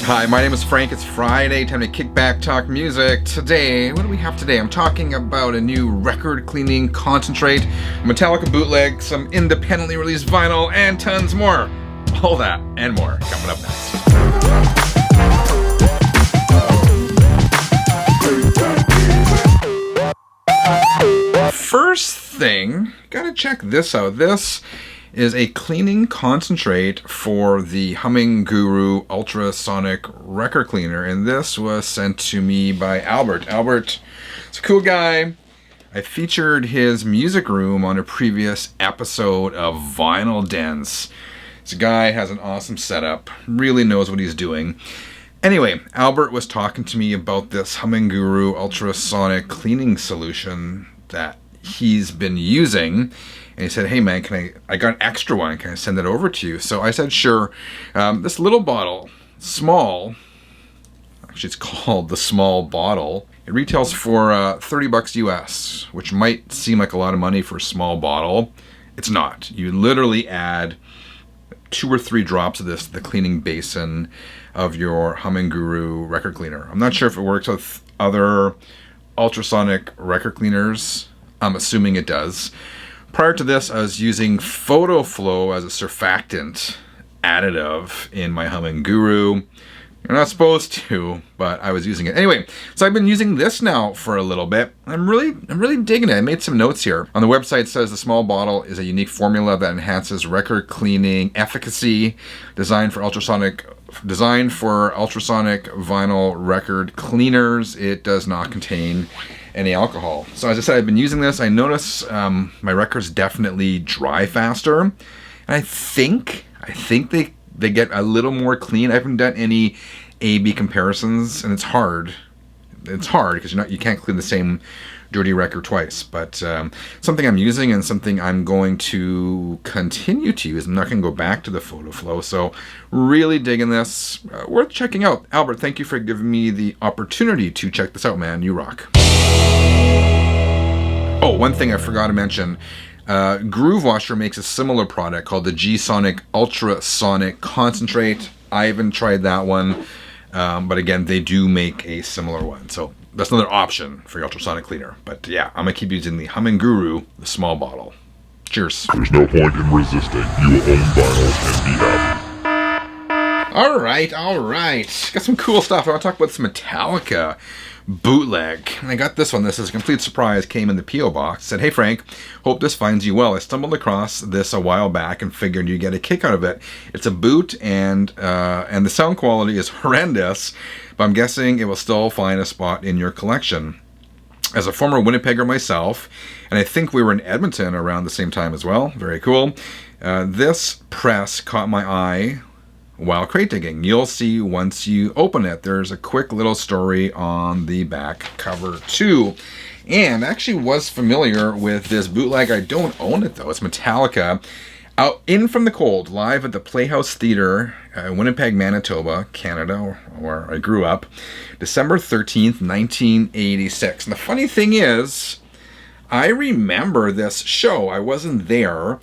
Hi, my name is Frank. It's Friday, time to kick back, talk music. Today, what do we have today? I'm talking about a new record cleaning concentrate, Metallica Bootleg, some independently released vinyl, and tons more. All that and more coming up next. First thing, gotta check this out. This is a cleaning concentrate for the Humming Guru ultrasonic record cleaner, and this was sent to me by Albert. Albert is a cool guy. I featured his music room on a previous episode of Vinyl Dance. This guy has an awesome setup, really knows what he's doing. Anyway, Albert was talking to me about this Humming Guru ultrasonic cleaning solution that he's been using. And he said, hey man, I got an extra one, can I send it over to you? So I said, sure. This little bottle, small, actually it's called the small bottle. It retails for $30 US, which might seem like a lot of money for a small bottle. It's not. You literally add 2 or 3 drops of this to the cleaning basin of your Humming Guru record cleaner. I'm not sure if it works with other ultrasonic record cleaners. I'm assuming it does. Prior to this, I was using Photo Flow as a surfactant additive in my Humming Guru. You're not supposed to, but I was using it. Anyway, so I've been using this now for a little bit. I'm really digging it. I made some notes here. On the website it says the small bottle is a unique formula that enhances record cleaning efficacy, designed for ultrasonic vinyl record cleaners. It does not contain any alcohol. So as I said, I've been using this. I notice my records definitely dry faster. And I think they get a little more clean. I haven't done any A/B comparisons, and it's hard. It's hard because you can't clean the same dirty record twice. But something I'm using and something I'm going to continue to use. I'm not going to go back to the Photo Flow. So really digging this. Worth checking out. Albert, thank you for giving me the opportunity to check this out, man. You rock. Oh, one thing I forgot to mention. Groove Washer makes a similar product called the G-Sonic Ultrasonic Concentrate. I haven't tried that one, but again, they do make a similar one. So that's another option for your ultrasonic cleaner. But yeah, I'm going to keep using the Humming Guru, the small bottle. Cheers. There's no point in resisting. You will own vinyl and be happy. All right. Got some cool stuff. I want to talk about this Metallica Bootleg. And I got this one. This is a complete surprise. Came in the P.O. box. Said, hey Frank, hope this finds you well. I stumbled across this a while back and figured you'd get a kick out of it. It's a boot and the sound quality is horrendous, but I'm guessing it will still find a spot in your collection. As a former Winnipegger myself, and I think we were in Edmonton around the same time as well. Very cool. This press caught my eye while crate digging. You'll see once you open it. There's a quick little story on the back cover too. And I actually was familiar with this bootleg. I don't own it though. It's Metallica. Out in from the cold, live at the Playhouse Theatre, Winnipeg, Manitoba, Canada, where I grew up, December 13th, 1986. And the funny thing is, I remember this show. I wasn't there.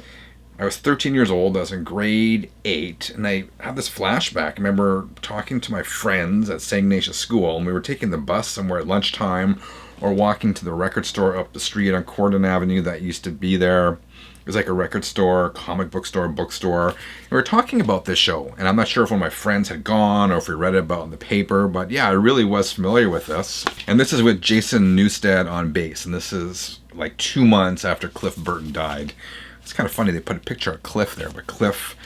I was 13 years old. I was in grade 8, and I had this flashback. I remember talking to my friends at St. Ignatius School, and we were taking the bus somewhere at lunchtime or walking to the record store up the street on Cordon Avenue that used to be there. It was like a record store, comic book store, bookstore. And we were talking about this show, and I'm not sure if one of my friends had gone or if we read it about in the paper, but yeah, I really was familiar with this. And this is with Jason Newsted on bass, and this is like 2 months after Cliff Burton died. It's kind of funny they put a picture of Cliff there, but Cliff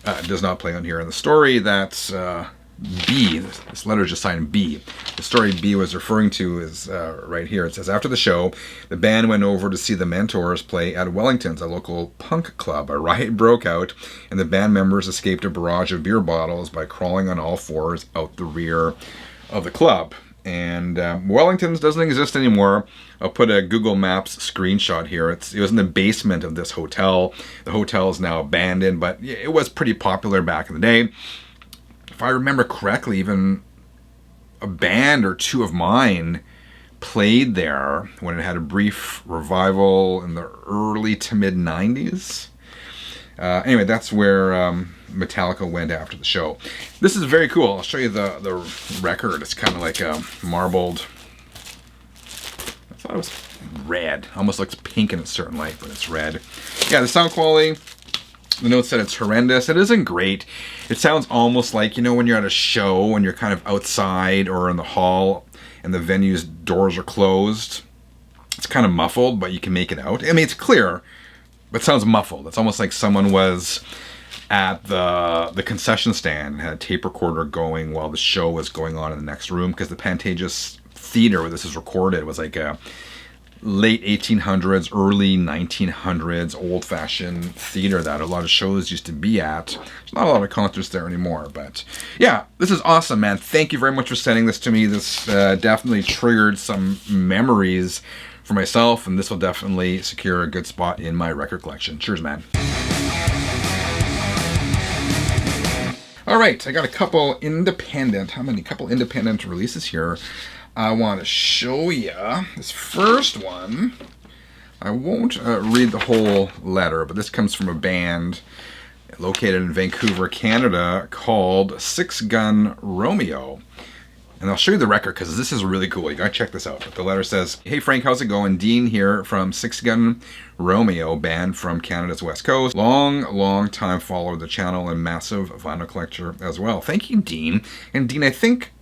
does not play on here. In the story, that's B. This letter is just signed B. The story B was referring to is right here. It says, after the show, the band went over to see the Mentors play at Wellington's, a local punk club. A riot broke out, and the band members escaped a barrage of beer bottles by crawling on all fours out the rear of the club. And Wellington's doesn't exist anymore. I'll put a Google Maps screenshot here. It was in the basement of this hotel. The hotel is now abandoned, but it was pretty popular back in the day. If I remember correctly, even a band or two of mine played there when it had a brief revival in the early to mid 90s. Anyway, that's where Metallica went after the show. This is very cool. I'll show you the record. It's kind of like a marbled. I thought it was red. Almost looks pink in a certain light, but it's red. Yeah, the sound quality. The note said it's horrendous. It isn't great. It sounds almost like, you know, when you're at a show and you're kind of outside or in the hall and the venue's doors are closed. It's kind of muffled, but you can make it out. I mean, it's clear, but it sounds muffled. It's almost like someone was at the concession stand and had a tape recorder going while the show was going on in the next room, because the Pantages Theater where this is recorded was like a late 1800s, early 1900s, old-fashioned theater that a lot of shows used to be at. There's not a lot of concerts there anymore, but yeah, this is awesome, man. Thank you very much for sending this to me. This definitely triggered some memories for myself, and this will definitely secure a good spot in my record collection. Cheers, man. All right, I got a couple independent releases here. I want to show you this first one. I won't read the whole letter, but this comes from a band located in Vancouver, Canada, called Six Gun Romeo. And I'll show you the record because this is really cool. You gotta check this out. But the letter says, "Hey Frank, how's it going? Dean here from Six Gun Romeo, band from Canada's West Coast. Long time follower of the channel and massive vinyl collector as well." Thank you, Dean. And Dean, I think,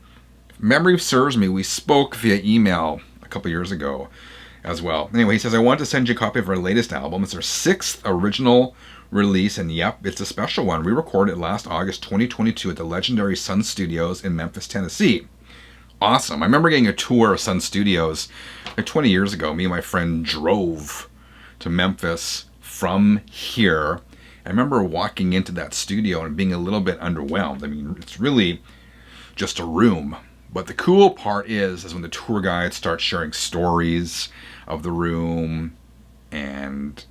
if memory serves me, we spoke via email a couple years ago as well. Anyway, he says, "I want to send you a copy of our latest album. It's our 6th original release, and yep, it's a special one. We recorded it last August 2022 at the legendary Sun Studios in Memphis, Tennessee." Awesome. I remember getting a tour of Sun Studios like 20 years ago. Me and my friend drove to Memphis from here. I remember walking into that studio and being a little bit underwhelmed. I mean, it's really just a room. But the cool part is when the tour guide starts sharing stories of the room and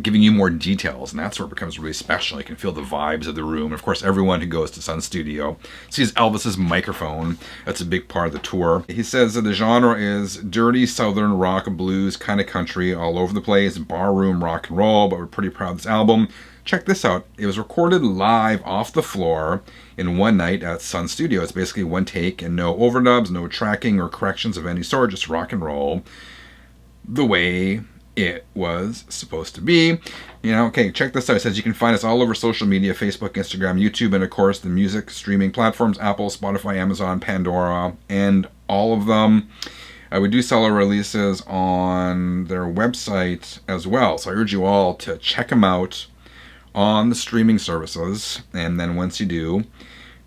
giving you more details, and that's where it becomes really special. You can feel the vibes of the room. And of course, everyone who goes to Sun Studio sees Elvis's microphone. That's a big part of the tour. He says that the genre is dirty southern rock, blues, kind of country, all over the place, barroom rock and roll, but we're pretty proud of this album. Check this out. It was recorded live off the floor in one night at Sun Studio. It's basically one take and no overdubs, no tracking or corrections of any sort, just rock and roll the way it was supposed to be. You know, okay, check this out. It says you can find us all over social media, Facebook, Instagram, YouTube, and of course the music streaming platforms, Apple, Spotify, Amazon, Pandora, and all of them. We do sell our releases on their website as well. So I urge you all to check them out on the streaming services. And then once you do,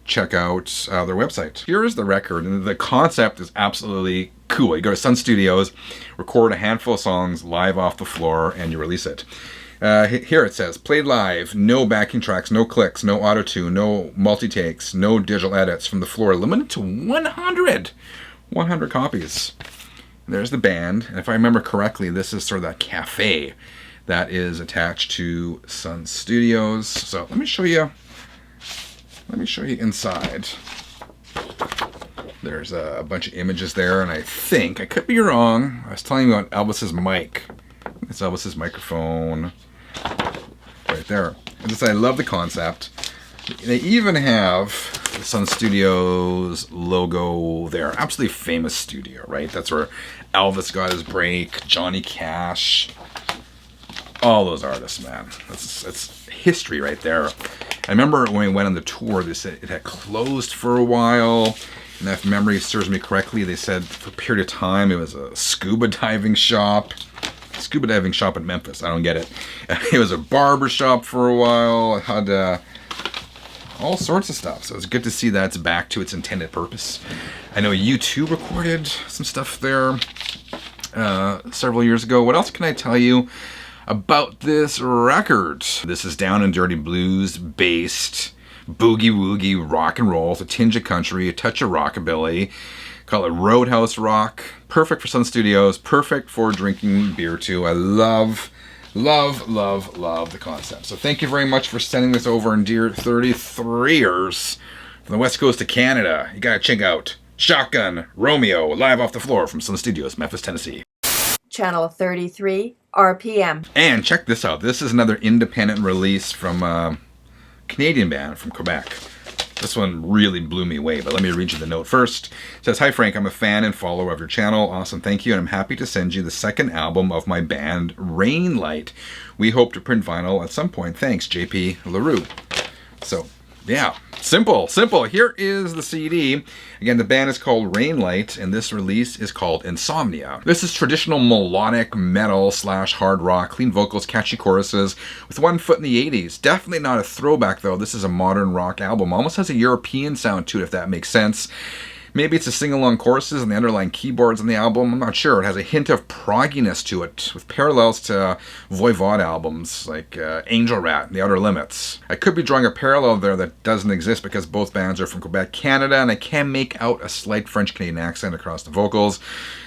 check out their website. Here is the record, and the concept is absolutely cool. You go to Sun Studios, record a handful of songs live off the floor, and you release it. Here it says, played live, no backing tracks, no clicks, no auto-tune, no multi-takes, no digital edits from the floor, limited to 100 copies. And there's the band, and if I remember correctly, this is sort of that cafe that is attached to Sun Studios. So let me show you inside. There's a bunch of images there, and I think, I could be wrong, I was telling you about Elvis's mic. It's Elvis's microphone right there. I love the concept. They even have the Sun Studios logo there. Absolutely famous studio, right? That's where Elvis got his break, Johnny Cash, all those artists, man. That's history right there. I remember when we went on the tour, they said it had closed for a while. And if memory serves me correctly, they said for a period of time it was a scuba diving shop. Scuba diving shop in Memphis. I don't get it. It was a barber shop for a while. It had all sorts of stuff. So it's good to see that it's back to its intended purpose. I know U2 recorded some stuff there several years ago. What else can I tell you about this record? This is down and dirty blues based boogie woogie rock and roll, a tinge of country, a touch of rockabilly. Call it Roadhouse rock. Perfect for Sun Studios. Perfect for drinking beer too. I love the concept. So thank you very much for sending this over, and dear 33ers from the West Coast of Canada. You gotta check out Shotgun Romeo live off the floor from Sun Studios, Memphis, Tennessee. Channel 33 RPM. And check this out. This is another independent release from Canadian band from Quebec. This one really blew me away, but let me read you the note first. It says, "Hi Frank, I'm a fan and follower of your channel. Awesome, thank you, and I'm happy to send you the second album of my band, Rainlight. We hope to print vinyl at some point. Thanks, JP LaRue." So, yeah, simple. Here is the CD. Again, the band is called Rainlight, and this release is called Insomnia. This is traditional melodic metal / hard rock, clean vocals, catchy choruses, with one foot in the 80s. Definitely not a throwback, though. This is a modern rock album. Almost has a European sound to it, if that makes sense. Maybe it's the sing-along choruses and the underlying keyboards on the album. I'm not sure. It has a hint of progginess to it, with parallels to Voivod albums like Angel Rat and The Outer Limits. I could be drawing a parallel there that doesn't exist because both bands are from Quebec, Canada, and I can make out a slight French-Canadian accent across the vocals,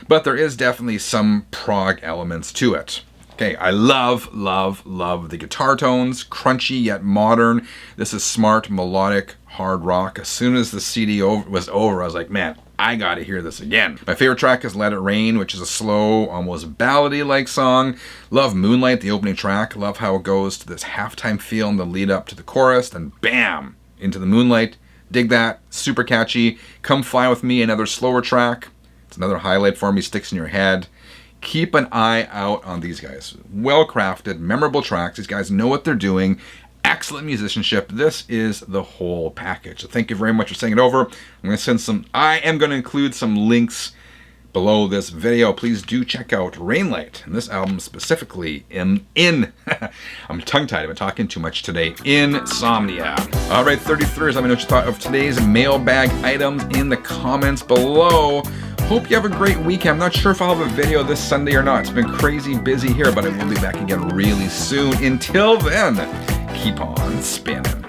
but there is definitely some prog elements to it. Okay, I love the guitar tones, crunchy yet modern. This is smart, melodic, hard rock. As soon as the CD was over, I was like, man, I gotta hear this again. My favorite track is Let It Rain, which is a slow, almost ballady-like song. Love Moonlight, the opening track. Love how it goes to this halftime feel in the lead up to the chorus, and bam, into the Moonlight. Dig that, super catchy. Come Fly With Me, another slower track. It's another highlight for me, sticks in your head. Keep an eye out on these guys. Well-crafted, memorable tracks. These guys know what they're doing. Excellent musicianship. This is the whole package. So thank you very much for sending it over. I am going to include some links below this video. Please do check out Rainlight, and this album specifically I'm tongue-tied. I've been talking too much today. Insomnia. All right, 33ers, let me know what you thought of today's mailbag items in the comments below. Hope you have a great weekend. I'm not sure if I'll have a video this Sunday or not. It's been crazy busy here, but I will be back again really soon. Until then, keep on spinning.